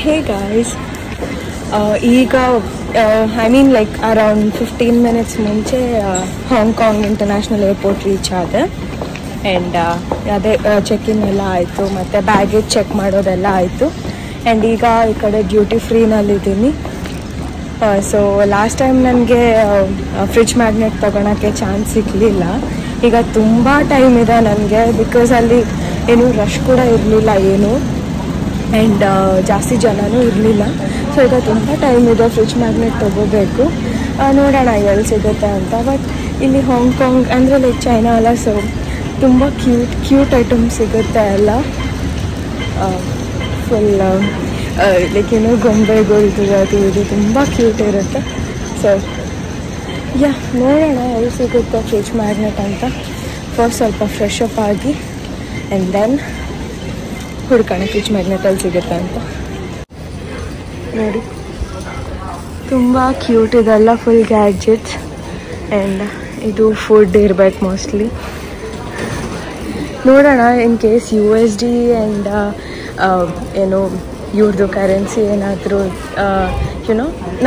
Hey guys, ಈಗ I mean like around 15 minutes ಮುಂಚೆ Hong Kong international airport reach ಆದೆ. And ಅದೇ ಚೆಕ್-ಇನ್ ಎಲ್ಲ ಆಯಿತು, ಮತ್ತು ಬ್ಯಾಗೇಜ್ ಚೆಕ್ ಮಾಡೋದೆಲ್ಲ ಆಯಿತು. ಆ್ಯಂಡ್ ಈಗ ಈ ಕಡೆ ಡ್ಯೂಟಿ ಫ್ರೀನಲ್ಲಿದ್ದೀನಿ. ಸೊ ಲಾಸ್ಟ್ ಟೈಮ್ ನನಗೆ ಫ್ರಿಡ್ಜ್ ಮ್ಯಾಗ್ನೆಟ್ ತೊಗೊಳಕ್ಕೆ ಚಾನ್ಸ್ ಸಿಗಲಿಲ್ಲ. ಈಗ ತುಂಬ ಟೈಮ್ ಇದೆ ನನಗೆ, ಬಿಕಾಸ್ ಅಲ್ಲಿ ಏನು ರಶ್ ಕೂಡ ಇರಲಿಲ್ಲ ಏನು, ಆ್ಯಂಡ್ ಜಾಸ್ತಿ ಜನನೂ ಇರಲಿಲ್ಲ. ಸೊ ಈಗ ತುಂಬ ಟೈಮ್ ಇದೆ, ಫ್ರಿಡ್ಜ್ ಮ್ಯಾಗ್ನೆಟ್ ತೊಗೋಬೇಕು. ನೋಡೋಣ ಎಲ್ಲಿ ಸಿಗುತ್ತೆ ಅಂತ. ಬಟ್ ಇಲ್ಲಿ ಹಾಂಗ್ಕಾಂಗ್ ಅಂದರೆ ಲೈಕ್ ಚೈನಾ ಅಲ್ಲ, ಸೊ ತುಂಬ ಕ್ಯೂಟ್ ಐಟಮ್ಸ್ ಸಿಗುತ್ತೆ ಎಲ್ಲ. ಫುಲ್ ಲೈಕ್ ಏನೋ ಗೊಂಬೆಗಳ್ದು ಅದು ಇದು ತುಂಬ ಕ್ಯೂಟ್ ಇರುತ್ತೆ. ಸೊ ನೋಡೋಣ ಎಲ್ಲಿ ಸಿಗುತ್ತೆ ಫ್ರಿಡ್ಜ್ ಮ್ಯಾಗ್ನೆಟ್ ಅಂತ. ಫಸ್ಟ್ ಸ್ವಲ್ಪ ಫ್ರೆಶ್ ಅಪ್ ಆಗಿ ಆ್ಯಂಡ್ ದೆನ್ ಹುಡ್ಕೋಣ ಫ್ರಿಡ್ಜ್ ಮ್ಯಾಗ್ನೆಟಲ್ಲಿ ಸಿಗುತ್ತೆ ಅಂತ. ನೋಡಿ ತುಂಬ ಕ್ಯೂಟ್ ಇದೆಲ್ಲ, ಫುಲ್ ಗ್ಯಾಡ್ಜೆಟ್ಸ್. ಆ್ಯಂಡ್ ಇದು ಫುಡ್ ಇರಬೇಕು ಮೋಸ್ಟ್ಲಿ. ನೋಡೋಣ ಇನ್ ಕೇಸ್ USD ಆ್ಯಂಡ್ ಏನು ಇವ್ರದ್ದು ಕರೆನ್ಸಿ ಏನಾದರೂ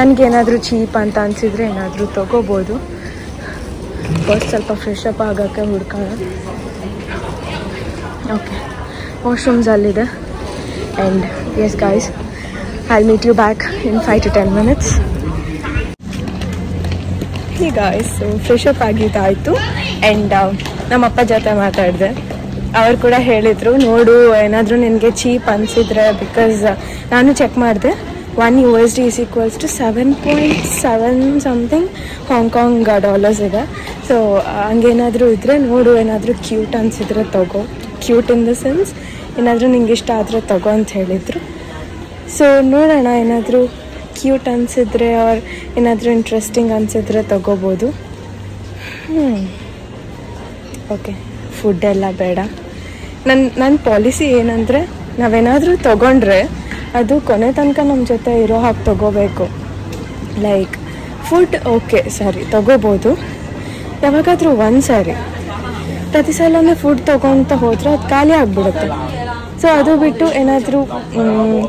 ನನಗೇನಾದರೂ ಚೀಪ್ ಅಂತ ಅನಿಸಿದರೆ ಏನಾದರೂ ತೊಗೋಬೋದು. ಫಸ್ಟ್ ಸ್ವಲ್ಪ ಫ್ರೆಶ್ ಅಪ್ ಆಗೋಕ್ಕೆ ಹುಡ್ಕೋಣ. ಓಕೆ, ವಾಶ್ರೂಮ್ಸ್ ಅಲ್ಲಿದೆ. And yes guys, I'll meet you back in 5 to 10 minutes. Hey guys, so fresh up ಆಗಿದ್ದಾಯಿತು. ಆ್ಯಂಡ್ ನಮ್ಮಪ್ಪ ಜೊತೆ ಮಾತಾಡಿದೆ. ಅವ್ರು ಕೂಡ ಹೇಳಿದರು, ನೋಡು ಏನಾದರೂ ನಿನಗೆ ಚೀಪ್ ಅನಿಸಿದ್ರೆ, ಬಿಕಾಸ್ ನಾನು ಚೆಕ್ ಮಾಡಿದೆ, $1 is equals to 7.7 something Hong Kong dollars ಇದೆ. ಸೊ ಹಂಗೇನಾದರೂ ಇದ್ದರೆ ನೋಡು, ಏನಾದರೂ ಕ್ಯೂಟ್ ಅನಿಸಿದ್ರೆ ತಗೋ. ಕ್ಯೂಟ್ ಇನ್ ದ ಸೆನ್ಸ್ ಏನಾದರೂ ನಿಂಗೆ ಇಷ್ಟ ಆದರೆ ತಗೋ ಅಂತ ಹೇಳಿದರು. ಸೊ ನೋಡೋಣ, ಏನಾದರೂ ಕ್ಯೂಟ್ ಅನಿಸಿದ್ರೆ ಅವ್ರು ಏನಾದರೂ ಇಂಟ್ರೆಸ್ಟಿಂಗ್ ಅನಿಸಿದ್ರೆ ತೊಗೋಬೋದು. ಓಕೆ, ಫುಡ್ಡೆಲ್ಲ ಬೇಡ. ನನ್ನ ಪಾಲಿಸಿ ಏನಂದರೆ, ನಾವೇನಾದರೂ ತೊಗೊಂಡ್ರೆ ಅದು ಕೊನೆ ತನಕ ನಮ್ಮ ಜೊತೆ ಇರೋ ಹಾಗೆ ತೊಗೋಬೇಕು. ಲೈಕ್ ಫುಡ್ ಓಕೆ ಸರಿ ತೊಗೋಬೋದು, ಯಾವಾಗಾದರೂ ಒಂದು ಸಾರಿ. ಪ್ರತಿ ಸಲನೇ ಫುಡ್ ತೊಗೊತ ಹೋದರೆ ಅದು ಖಾಲಿ ಆಗಿಬಿಡುತ್ತೆ. ಸೊ ಅದು ಬಿಟ್ಟು ಏನಾದರೂ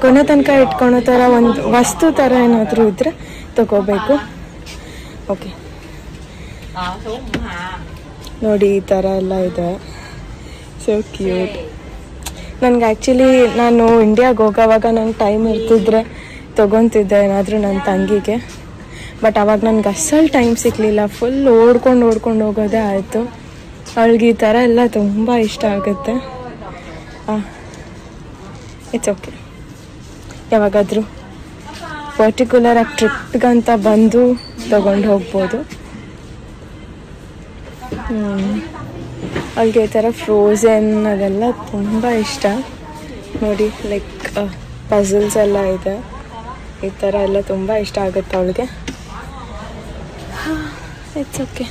ಕೊನೆ ತನಕ ಇಟ್ಕೊಳೋ ಥರ ಒಂದು ವಸ್ತು ಥರ ಏನಾದರೂ ಇದ್ದರೆ ತೊಗೋಬೇಕು. ಓಕೆ, ನೋಡಿ ಈ ಥರ ಎಲ್ಲ ಇದೆ, ಸೊ ಕ್ಯೂಟ್. ನನಗೆ ಆ್ಯಕ್ಚುಲಿ ನಾನು ಇಂಡಿಯಾಗೆ ಹೋಗೋವಾಗ ನಂಗೆ ಟೈಮ್ ಇರ್ತಿದ್ರೆ ತೊಗೊತಿದ್ದೆ ಏನಾದರೂ ನನ್ನ ತಂಗಿಗೆ. ಬಟ್ ಅವಾಗ ನನಗೆ ಅಸಲು ಟೈಮ್ ಸಿಗಲಿಲ್ಲ. ಫುಲ್ ಓಡ್ಕೊಂಡು ಹೋಗೋದೇ ಆಯಿತು. ಅವಳಿಗೆ ಈ ಥರ ಎಲ್ಲ ತುಂಬ ಇಷ್ಟ ಆಗುತ್ತೆ. ಇಟ್ಸ್ ಓಕೆ, ಯಾವಾಗಾದರೂ ಪರ್ಟಿಕ್ಯುಲರಾಗಿ ಟ್ರಿಪ್ಗಂತ ಬಂದು ತೊಗೊಂಡು ಹೋಗ್ಬೋದು. ಅವಳಿಗೆ ಈ ಥರ ಫ್ರೋಝನ್ ಅದೆಲ್ಲ ತುಂಬ ಇಷ್ಟ. ನೋಡಿ ಲೈಕ್ ಪಝಲ್ಸ್ ಎಲ್ಲ ಇದೆ, ಈ ಥರ ಎಲ್ಲ ತುಂಬ ಇಷ್ಟ ಆಗುತ್ತೆ ಅವಳಿಗೆ. ಇಟ್ಸ್ ಓಕೆ,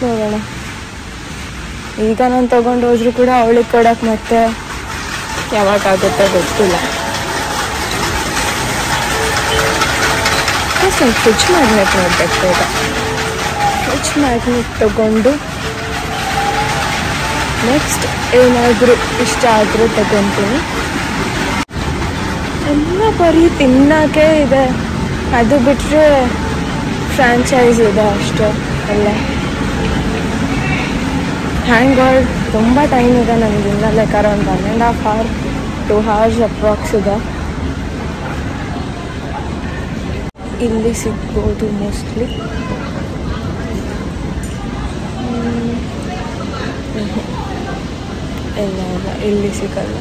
ನೋಡೋಣ. ಈಗ ನಾನು ತೊಗೊಂಡು ಹೋದ್ರೂ ಕೂಡ ಅವಳಿಗೆ ಕೊಡೋಕೆ ಮತ್ತೆ ಯಾವಾಗಾಗುತ್ತೆ ಗೊತ್ತಿಲ್ಲ. ಸ್ವಲ್ಪ ಫ್ರಿಡ್ಜ್ ಮ್ಯಾಗ್ನೆಟ್ ನೋಡಬೇಕು. ಈಗ ಫ್ರಿಡ್ಜ್ ಮ್ಯಾಗ್ನೆಟ್ ತೊಗೊಂಡು ನೆಕ್ಸ್ಟ್ ಏನಾದರೂ ಇಷ್ಟ ಆದರೆ ತಗೊತೀನಿ. ಎಲ್ಲ ಬರೀ ತಿನ್ನೋಕ್ಕೆ ಇದೆ, ಅದು ಬಿಟ್ಟರೆ ಫ್ರಾಂಚೈಸ್ ಇದೆ ಅಷ್ಟೇ ಎಲ್ಲ. ಥ್ಯಾಂಕ್ ಗಾಡ್ ತುಂಬ ಟೈಮ್ ಇದೆ ನನಗಿನ್ನ, like around 1.5 hour 2 hours approx ಇದೆ. ಇಲ್ಲಿ ಸಿಗ್ಬೋದು ಮೋಸ್ಟ್ಲಿ. ಇಲ್ಲ ಇಲ್ಲಿ ಸಿಗಲ್ಲ.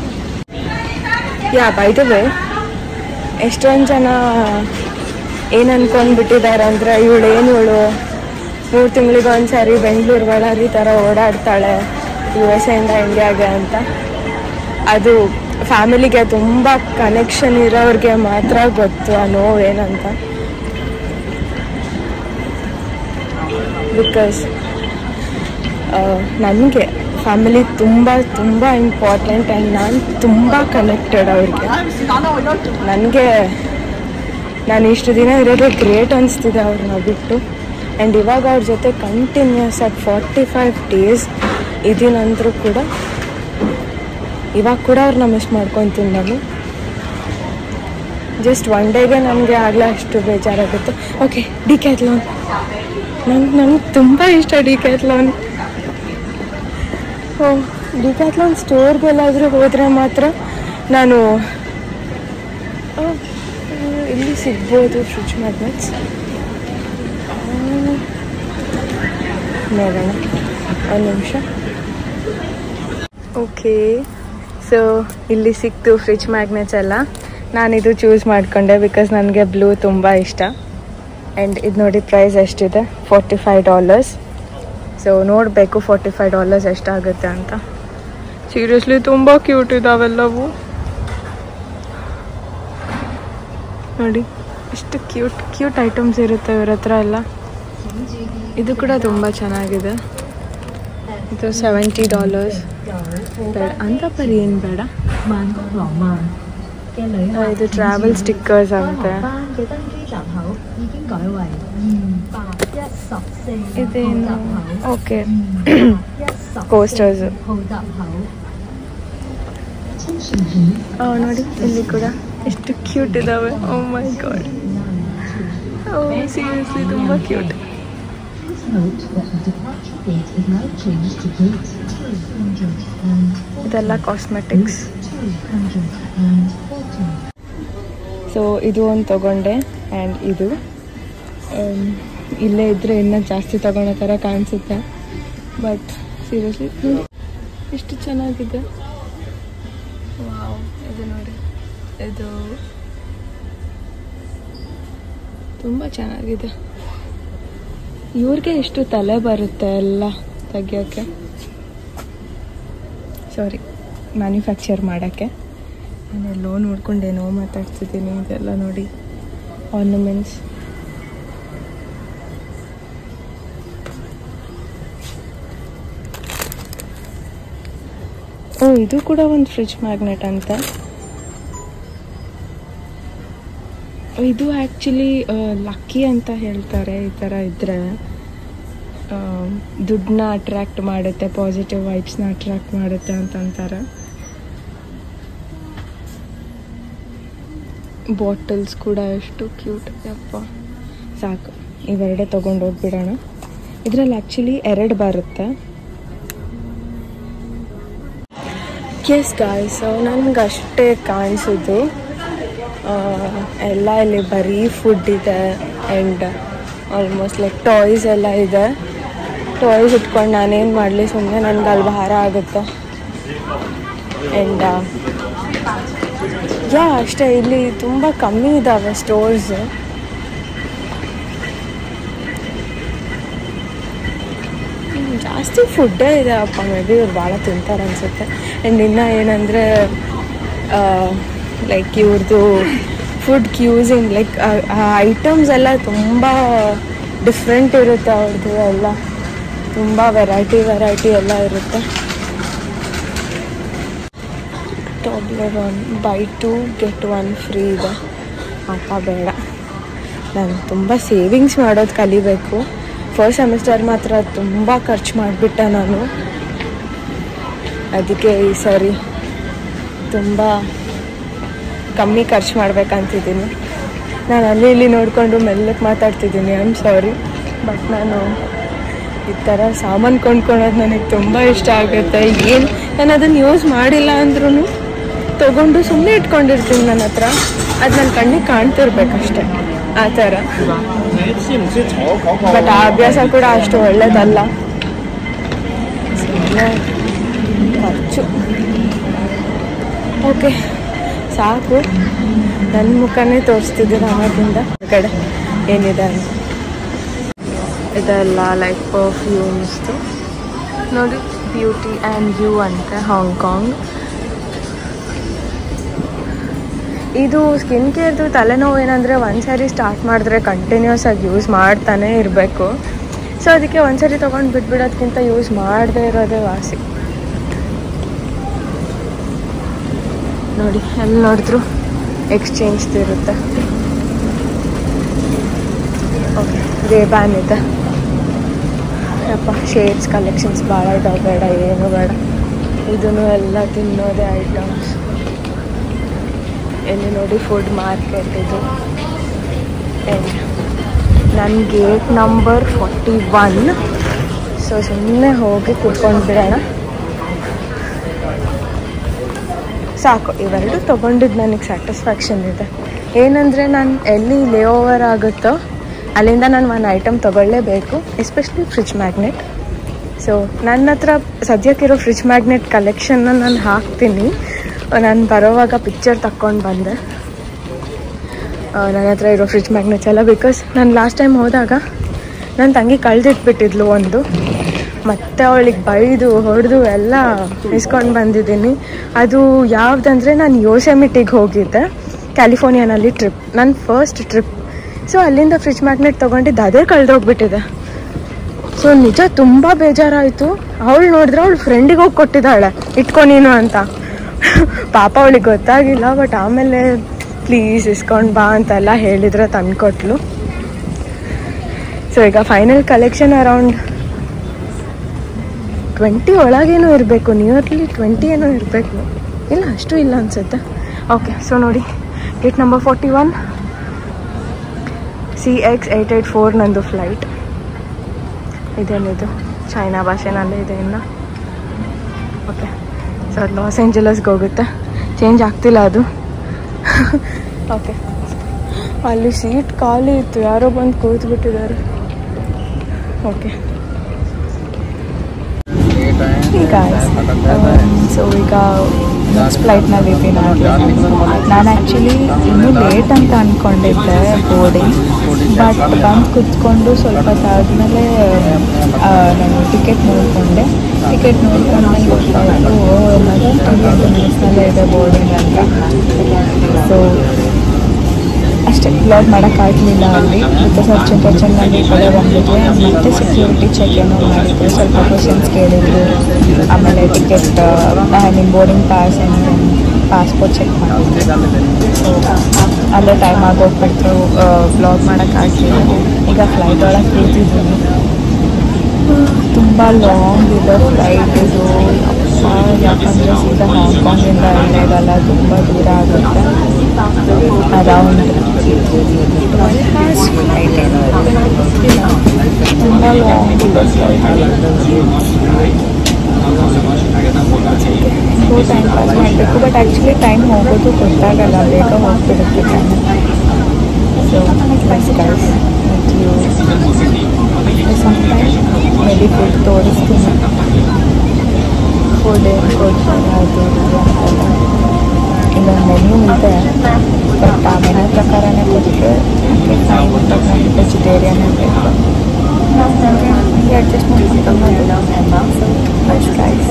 ಬೈ ದ ವೇ, ಎಷ್ಟೊಂದು ಜನ ಏನು ಅಂದ್ಕೊಂಡ್ಬಿಟ್ಟಿದ್ದಾರೆ ಅಂದರೆ, ಇವಳು 3 ತಿಂಗಳಿಗೆ ಒಂದ್ಸರಿ ಬೆಂಗಳೂರು ಬಳ್ಳಾರಿ ಥರ ಓಡಾಡ್ತಾಳೆ USA ಇಂದ ಇಂಡಿಯಾಗೆ ಅಂತ. ಅದು ಫ್ಯಾಮಿಲಿಗೆ ತುಂಬ ಕನೆಕ್ಷನ್ ಇರೋರಿಗೆ ಮಾತ್ರ ಗೊತ್ತು ಆ ನೋವು ಏನಂತ. ಬಿಕಾಸ್ ನನಗೆ ಫ್ಯಾಮಿಲಿ ತುಂಬ ತುಂಬ ಇಂಪಾರ್ಟೆಂಟ್. ಆ್ಯಂಡ್ ನಾನು ತುಂಬ ಕನೆಕ್ಟೆಡ್ ಅವ್ರಿಗೆ. ನಾನು ಇಷ್ಟು ದಿನ ಇರೋದೇ ಗ್ರೇಟ್ ಅನಿಸ್ತಿದೆ ಅವ್ರನ್ನ ಬಿಟ್ಟು. ಆ್ಯಂಡ್ ಇವಾಗ ಅವ್ರ ಜೊತೆ ಕಂಟಿನ್ಯೂಸ್ ಆಗಿ 45 days ಇದೀನಂದ್ರೂ ಕೂಡ ಇವಾಗ ಕೂಡ ಅವ್ರನ್ನ ಮಿಸ್ ಮಾಡ್ಕೊತೀನಿ ನಾನು. ಜಸ್ಟ್ ಒನ್ ಡೇಗೆ ನಮಗೆ ಆಗಲೇ ಅಷ್ಟು ಬೇಜಾರಾಗುತ್ತೆ. ಓಕೆ, ಡಿಕ್ಯಾಥ್ಲಾನ್ ನಂಗೆ ತುಂಬ ಇಷ್ಟ. ಡಿಕ್ಯಾಥ್ಲಾನ್ ಡಿಕ್ಯಾಥ್ಲಾನ್ ಸ್ಟೋರ್ಗೆಲ್ಲಾದರೂ ಹೋದರೆ ಮಾತ್ರ ನಾನು ಇಲ್ಲಿ ಸಿಗ್ಬೋದು ಫ್ರಿಡ್ಜ್ ಮ್ಯಾಗ್ನೆಟ್ಸ್. ನೋಡೋಣ ಒಂದು ನಿಮಿಷ. ಓಕೆ, ಸೊ ಇಲ್ಲಿ ಸಿಕ್ತು ಫ್ರಿಡ್ಜ್ ಮ್ಯಾಗ್ನೆಟ್ಸ್ ಎಲ್ಲ. ನಾನಿದು ಚೂಸ್ ಮಾಡಿಕೊಂಡೆ ಬಿಕಾಸ್ ನನಗೆ ಬ್ಲೂ ತುಂಬ ಇಷ್ಟ. ಆ್ಯಂಡ್ ಇದು ನೋಡಿ ಪ್ರೈಸ್ ಎಷ್ಟಿದೆ, $45. ಸೊ ನೋಡಬೇಕು $45 ಎಷ್ಟಾಗುತ್ತೆ ಅಂತ. ಸೀರಿಯಸ್ಲಿ ತುಂಬ ಕ್ಯೂಟ್ ಇದಾವೆಲ್ಲವು. ನೋಡಿ ಎಷ್ಟು ಕ್ಯೂಟ್ ಐಟಮ್ಸ್ ಇರುತ್ತೆ ಇವ್ರ ಹತ್ರ ಎಲ್ಲ. ಇದು ಕೂಡ ತುಂಬ ಚೆನ್ನಾಗಿದೆ. ಇದು $70 ಬೇಡ ಅಂತ ಬರೀ ಏನು ಬೇಡ. ಇದು ಟ್ರಾವೆಲ್ ಸ್ಟಿಕ್ಕರ್ಸ್ ಅಂತೆ. ಇದೇನು ಓಕೆ ಕೋಸ್ಟರ್ಸ್. ನೋಡಿ ಇಲ್ಲಿ ಕೂಡ ಎಷ್ಟು ಕ್ಯೂಟ್ ಇದಾವೆ. ಓ ಮೈ ಗಾಡ್, ಸೀರಿಯಸ್ಲಿ ತುಂಬ ಕ್ಯೂಟ್. ಇದೆಲ್ಲ ಕಾಸ್ಮೆಟಿಕ್ಸ್. ಸೊ ಇದು ಒಂದು ತಗೊಂಡೆ. ಆ್ಯಂಡ್ ಇದು ಇಲ್ಲೇ ಇದ್ದರೆ ಇನ್ನೂ ಜಾಸ್ತಿ ತಗೊಳ್ಳೋ ಥರ ಕಾಣಿಸುತ್ತೆ. ಬಟ್ ಸೀರಿಯಸ್ಲಿ ಎಷ್ಟು ಚೆನ್ನಾಗಿದೆ. ವಾವ್, ಇದು ನೋಡಿ, ಇದು ತುಂಬ ಚೆನ್ನಾಗಿದೆ. ಇವ್ರಿಗೆ ಎಷ್ಟು ತಲೆ ಬರುತ್ತೆ ಎಲ್ಲ ತೆಗಿಯೋಕ್ಕೆ, ಸಾರಿ ಮ್ಯಾನುಫ್ಯಾಕ್ಚರ್ ಮಾಡೋಕ್ಕೆ. ನಾನೆಲ್ಲೋ ನೋಡ್ಕೊಂಡೇನೋ ಮಾತಾಡ್ತಿದ್ದೀನಿ. ಇದೆಲ್ಲ ನೋಡಿ ಆರ್ನಮೆಂಟ್ಸ್. ಇದು ಕೂಡ ಒಂದು ಫ್ರಿಡ್ಜ್ ಮ್ಯಾಗ್ನೆಟ್ ಅಂತ. ಇದು ಆ್ಯಕ್ಚುಲಿ ಲಕ್ಕಿ ಅಂತ ಹೇಳ್ತಾರೆ. ಈ ಥರ ಇದ್ದರೆ ದುಡ್ಡನ್ನ ಅಟ್ರ್ಯಾಕ್ಟ್ ಮಾಡುತ್ತೆ, ಪಾಸಿಟಿವ್ ವೈಬ್ಸ್ನ ಅಟ್ರ್ಯಾಕ್ಟ್ ಮಾಡುತ್ತೆ ಅಂತ ಅಂತಾರೆ. ಬಾಟಲ್ಸ್ ಕೂಡ ಎಷ್ಟು ಕ್ಯೂಟ್. ಯಪ್ಪ ಸಾಕು, ಇವೆರಡೇ ತೊಗೊಂಡು ಹೋಗ್ಬಿಡೋಣ. ಇದರಲ್ಲಿ ಆ್ಯಕ್ಚುಲಿ 2 ಬರುತ್ತೆ. ಎಸ್ ಗಾಯ್ಸ್, ನನಗೆ ಅಷ್ಟೇ ಕಾಣಿಸೋದು. ಎಲ್ಲ ಇಲ್ಲಿ ಬರೀ ಫುಡ್ ಇದೆ. ಆ್ಯಂಡ್ ಆಲ್ಮೋಸ್ಟ್ ಲೈಕ್ ಟಾಯ್ಸ್ ಎಲ್ಲ ಇದೆ. ಟಾಯ್ಸ್ ಇಟ್ಕೊಂಡು ನಾನೇನು ಮಾಡಲಿ, ಸುಮ್ಮನೆ ನನಗೆ ಅಲ್ಲಿ ಭಾರ ಆಗುತ್ತೆ. ಆ್ಯಂಡ್ ಅಷ್ಟೇ, ಇಲ್ಲಿ ತುಂಬ ಕಮ್ಮಿ ಇದ್ದಾವೆ ಸ್ಟೋರ್ಸ್. ಜಾಸ್ತಿ ಫುಡ್ಡೇ ಇದೆ ಅಪ್ಪ. ಮೇ ಬಿ ಇವ್ರು ಭಾಳ ತಿಂತಾರೆ ಅನಿಸುತ್ತೆ. ಆ್ಯಂಡ್ ಇನ್ನೂ ಏನಂದರೆ ಲೈಕ್ ಇವ್ರದ್ದು ಫುಡ್ ಕ್ಯೂಸಿಂಗ್ ಲೈಕ್ ಐಟಮ್ಸ್ ಎಲ್ಲ ತುಂಬ ಡಿಫ್ರೆಂಟ್ ಇರುತ್ತೆ. ಅವ್ರದ್ದು ಎಲ್ಲ ತುಂಬ ವೆರೈಟಿ ಎಲ್ಲ ಇರುತ್ತೆ. Toblerone buy 2 get 1 ಫ್ರೀ ಇದೆ. ಅಪ್ಪ ಬೇಡ, ನಾನು ತುಂಬ ಸೇವಿಂಗ್ಸ್ ಮಾಡೋದು ಕಲಿಬೇಕು. ಫಸ್ಟ್ ಸೆಮಿಸ್ಟರ್ ಮಾತ್ರ ತುಂಬ ಖರ್ಚು ಮಾಡಿಬಿಟ್ಟೆ ನಾನು. ಅದಕ್ಕೆ ಈ ಸರಿ ತುಂಬ ಕಮ್ಮಿ ಖರ್ಚು ಮಾಡ್ಬೇಕಂತಿದ್ದೀನಿ. ನಾನು ಅಲ್ಲಿ ಇಲ್ಲಿ ನೋಡಿಕೊಂಡು ಮೆಲ್ಲಕ್ಕೆ ಮಾತಾಡ್ತಿದ್ದೀನಿ, ಐ ಆಮ್ ಸಾರಿ. ಬಟ್ ನಾನು ಈ ಥರ ಸಾಮಾನು ಕೊಂಡ್ಕೊಳೋದು ನನಗೆ ತುಂಬ ಇಷ್ಟ ಆಗುತ್ತೆ. ಏನು ನಾನು ಅದನ್ನು ಯೂಸ್ ಮಾಡಿಲ್ಲ ಅಂದ್ರೂ ತೊಗೊಂಡು ಸುಮ್ಮನೆ ಇಟ್ಕೊಂಡಿರ್ತೀನಿ ನನ್ನ ಹತ್ರ. ಅದು ನನ್ನ ಕಣ್ಣಿಗೆ ಕಾಣ್ತಿರ್ಬೇಕಷ್ಟೆ, ಆ ಥರ. ಬಟ್ ಆ ಅಭ್ಯಾಸ ಕೂಡ ಅಷ್ಟು ಒಳ್ಳೆಯದಲ್ಲ. ಖರ್ಚು. ಓಕೆ ಸಾಕು, ನನ್ನ ಮುಖನೇ ತೋರಿಸ್ತಿದ್ದೀನಿ ಆವಾಗಿಂದ ಹೊರಗಡೆ ಏನಿದೆ ಅಂತ. ಇದೆಲ್ಲ ಲೈಕ್ ಪರ್ಫ್ಯೂಮ್ಸ್ದು ನೋಡಿ, ಬ್ಯೂಟಿ ಆ್ಯಂಡ್ ಯು ಅಂತ ಹಾಂಗ್ಕಾಂಗ್. ಇದು ಸ್ಕಿನ್ ಕೇರ್ದು ತಲೆನೋವು ಏನಂದರೆ ಒಂದ್ಸರಿ ಸ್ಟಾರ್ಟ್ ಮಾಡಿದ್ರೆ ಕಂಟಿನ್ಯೂಸ್ ಆಗಿ ಯೂಸ್ ಮಾಡ್ತಾನೆ ಇರಬೇಕು. ಸೊ ಅದಕ್ಕೆ ಒಂದ್ಸರಿ ತೊಗೊಂಡು ಬಿಟ್ಬಿಡೋದಕ್ಕಿಂತ ಯೂಸ್ ಮಾಡದೇ ಇರೋದೇ ವಾಸಿ. ನೋಡಿ ಎಲ್ಲಿ ನೋಡಿದ್ರು ಎಕ್ಸ್ಚೇಂಜ್ ಇರುತ್ತೆ. ಓಕೆ, ರೇಬ್ಯಾನ್ ಇದೆ. ಯಪ್ಪ ಶೇಡ್ಸ್ ಕಲೆಕ್ಷನ್ಸ್ ಭಾಳ ಇದಾವೆ, ಬೇಡ ಏನು ಬೇಡ. ಇದೂ ಎಲ್ಲ ತಿನ್ನೋದೇ ಐಟಮ್ಸ್. ಎಲ್ಲಿ ನೋಡಿ ಫುಡ್ ಮಾರ್ಕೆಟ್ ಇದು. ಆ್ಯಂಡ್ ನನ್ನ ಗೇಟ್ ನಂಬರ್ 41. ಸೊ ಸುಮ್ಮನೆ ಹೋಗಿ ಕೂತ್ಕೊಂಡು ಬಿಡೋಣ. ಸಾಕು, ಇವೆರಡು ತೊಗೊಂಡಿದ್ದು ನನಗೆ ಸ್ಯಾಟಿಸ್ಫ್ಯಾಕ್ಷನ್ ಇದೆ. ಏನಂದರೆ ನಾನು ಎಲ್ಲಿ ಲೇ ಓವರ್ ಆಗುತ್ತೋ ಅಲ್ಲಿಂದ ನಾನು ಒಂದು ಐಟಮ್ ತೊಗೊಳ್ಳೇಬೇಕು, ಎಸ್ಪೆಷಲಿ ಫ್ರಿಜ್ ಮ್ಯಾಗ್ನೆಟ್. ಸೊ ನನ್ನ ಹತ್ರ ಸದ್ಯಕ್ಕಿರೋ ಫ್ರಿಜ್ ಮ್ಯಾಗ್ನೆಟ್ ಕಲೆಕ್ಷನ್ನ ನಾನು ಹಾಕ್ತೀನಿ. ನಾನು ಬರೋವಾಗ ಪಿಕ್ಚರ್ ತಕ್ಕೊಂಡು ಬಂದೆ ನನ್ನ ಹತ್ರ ಇರೋ ಫ್ರಿಜ್ ಮ್ಯಾಗ್ನೆಟ್ಸ್ ಎಲ್ಲ. ಬಿಕಾಸ್ ನಾನು ಲಾಸ್ಟ್ ಟೈಮ್ ಹೋದಾಗ ನನ್ನ ತಂಗಿ ಕಳೆದಿಟ್ಬಿಟ್ಟಿದ್ಲು ಒಂದು, ಮತ್ತು ಅವಳಿಗೆ ಬೈದು ಹೊಡೆದು ಎಲ್ಲ ಇಸ್ಕೊಂಡು ಬಂದಿದ್ದೀನಿ. ಅದು ಯಾವುದಂದರೆ ನಾನು ಯೋಸೆಮಿಟಿಗೆ ಹೋಗಿದ್ದೆ, ಕ್ಯಾಲಿಫೋರ್ನಿಯಾನಲ್ಲಿ ಟ್ರಿಪ್, ನನ್ನ ಫಸ್ಟ್ ಟ್ರಿಪ್. ಸೊ ಅಲ್ಲಿಂದ ಫ್ರಿಜ್ ಮ್ಯಾಗ್ನೆಟ್ ತೊಗೊಂಡಿದ್ದು ಅದೇ ಕಳೆದೋಗ್ಬಿಟ್ಟಿದೆ. ಸೊ ನಿಜ ತುಂಬ ಬೇಜಾರಾಯಿತು. ಅವಳು ನೋಡಿದ್ರೆ ಅವಳು ಫ್ರೆಂಡಿಗೆ ಹೋಗಿ ಕೊಟ್ಟಿದ್ದಾಳೆ, ಇಟ್ಕೊ ನೀನು ಅಂತ. ಪಾಪ ಅವಳಿಗೆ ಗೊತ್ತಾಗಿಲ್ಲ. ಬಟ್ ಆಮೇಲೆ ಪ್ಲೀಸ್ ಇಸ್ಕೊಂಡು ಬಾ ಅಂತೆಲ್ಲ ಹೇಳಿದ್ರೆ ತಂದುಕೊಟ್ಲು. ಸೊ ಈಗ ಫೈನಲ್ ಕಲೆಕ್ಷನ್ ಅರೌಂಡ್ 20 ಒಳಗೇನೋ ಇರಬೇಕು, ನಿಯರ್ಲಿ 20 ಏನೋ ಇರಬೇಕು. ಇಲ್ಲ, ಅಷ್ಟು ಇಲ್ಲ ಅನಿಸುತ್ತೆ. ಓಕೆ, ಸೊ ನೋಡಿ ಗೇಟ್ ನಂಬರ್ 41 CX884 ನಂದು ಫ್ಲೈಟ್. ಇದೇನಿದು ಚೈನಾ ಭಾಷೆನಲ್ಲೇ ಇದೆ ಇನ್ನು. ಓಕೆ, ಸೊ ಅದು ಲಾಸ್ ಏಂಜಲಸ್ಗೆ ಹೋಗುತ್ತೆ, ಚೇಂಜ್ ಆಗ್ತಿಲ್ಲ ಅದು. ಓಕೆ, ಅಲ್ಲಿ ಸೀಟ್ ಖಾಲಿ ಇತ್ತು, ಯಾರೋ ಬಂದು ಕೂತ್ಬಿಟ್ಟಿದ್ದಾರೆ. ಓಕೆ, ಸೊ ಈಗ ನೆಕ್ಸ್ಟ್ ಫ್ಲೈಟ್ನಲ್ಲಿದ್ದೀನಿ ನಾನು. ಆ್ಯಕ್ಚುಲಿ ಇನ್ನೂ ಲೇಟ್ ಅಂತ ಅಂದ್ಕೊಂಡಿದ್ದೆ ಬೋರ್ಡಿಂಗ್, ಬಟ್ ಬಂದು ಕುತ್ಕೊಂಡು ಸ್ವಲ್ಪ ಆದಮೇಲೆ ನಾನು ಟಿಕೆಟ್ ನೋಡಿಕೊಂಡೆ. ಟಿಕೆಟ್ ನೋಡ್ಕೊಂಡ್ಮೇಲೆ ಗೊತ್ತಾಯಿತು 20 ಮಿನಿಟ್ಸ್ನಲ್ಲೇ ಇದೆ ಬೋರ್ಡಿಂಗ್ ಅಂತ. ಸೊ ಅಷ್ಟೇ, ಬ್ಲಾಗ್ ಮಾಡೋಕ್ಕಾಗಲಿಲ್ಲ ಅಲ್ಲಿ. ಬಿಕಾಸ್ ಅರ್ಜೆಂಟಲ್ಲಿ ಈ ಕಡೆ ಬಂದಿದ್ವಿ. ಮತ್ತು ಸೆಕ್ಯೂರಿಟಿ ಚೆಕ್ ಏನೋ ಮಾಡಿದ್ರು, ಸ್ವಲ್ಪ ಕ್ವೆಶನ್ಸ್ ಕೇಳಿದ್ರು. ಆಮೇಲೆ ಟಿಕೆಟ್, ನಿಮ್ಮ boarding pass and passport check ಮಾಡಿದ್ರು. ಸೊ ಅಲ್ಲೇ ಟೈಮ್ ಆಗೋಗ್ಬಿಟ್ಟು ಬ್ಲಾಗ್ ಮಾಡೋಕ್ಕಾಗಲಿಲ್ಲ. ಈಗ ಫ್ಲೈಟ್ ಒಳಗೆ ಕೂತಿದ್ದೀನಿ. ತುಂಬ ಲಾಂಗ್ ಇದೆ ಫ್ಲೈಟ್ ಇದು. ಯಾಕಂದರೆ ಸೀದಾ ಹಾಂಗ್ಕಾಂಗಿಂದ ಇರೋದಲ್ಲ, ತುಂಬ ದೂರ ಆಗುತ್ತೆ. ಅರೌಂಡ್ 12 hours ಫ್ಲೈಟ್ ಏನೋ ಇದೆ, ತುಂಬ ಲಾಂಗ್ ಇದೆ ಫ್ಲೈಟ್. ಸೊ ಟೈಮ್ ಪಾಸ್ ಮಾಡಬೇಕು, ಬಟ್ ಆ್ಯಕ್ಚುಲಿ ಟೈಮ್ ಹೋಗೋದು ಗೊತ್ತಾಗಲ್ಲ, ಬೇಗ ಹೋಗ್ಬಿಡುತ್ತೆ time. So bus guys sometime maybe food ತೋರಿಸ್ತೀನಿ. ಫುಡ್ ಏನು ಕೊಡ್ತಾರೆ ಅದು ಅಂತೆಲ್ಲ ಇಲ್ಲೊಂದು ಮೆನ್ಯೂ ಇದೆ. ಬಟ್ ಆ ಮೆನ್ಯೂ ಪ್ರಕಾರನೇ ಕೊಟ್ಟರೆ ನಾನು ವೆಜಿಟೇರಿಯನ್ ಬೇಕು, ಹಂಗೆ ಅಡ್ಜಸ್ಟ್ ಮಾಡ್ಕೊಂಡು ಬಸ್ ಗೈಸ್.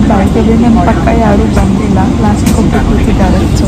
ಬಾಯ್ಸಲ್ಲಿ ನಮ್ಮ ಪಕ್ಕ ಯಾರೂ ಬಂದಿಲ್ಲ, ಲಾಸ್ಟಿಗೆ ಒಬ್ಬರು ಕೂತಿದ್ದಾರೆ. ಸೊ